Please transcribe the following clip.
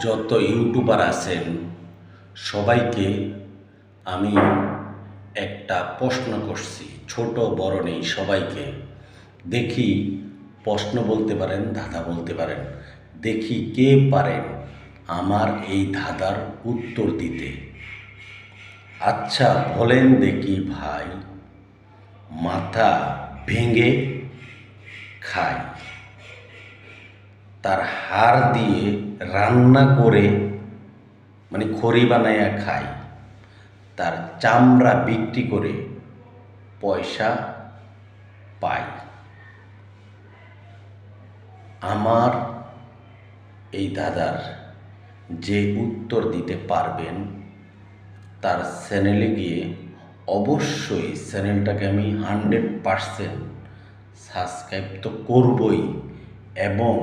যত ইউটিউবার আছেন সবাইকে আমি একটা প্রশ্ন করছি, ছোট বড় নেই, সবাইকে। দেখি, প্রশ্ন বলতে পারেন, ধাঁধা বলতে পারেন, দেখি কে পারেন আমার এই ধাঁধার উত্তর দিতে। আচ্ছা বলেন দেখি ভাই, মাথা ভেঙে খায়, তার হাড় দিয়ে রান্না করে মানে খড়ি বানাইয়া খায়, তার চামড়া বিক্রি করে পয়সা পায়। আমার এই দাদার যে উত্তর দিতে পারবেন তার চ্যানেলে গিয়ে অবশ্যই চ্যানেলটাকে আমি 100% সাবস্ক্রাইব তো করবই, এবং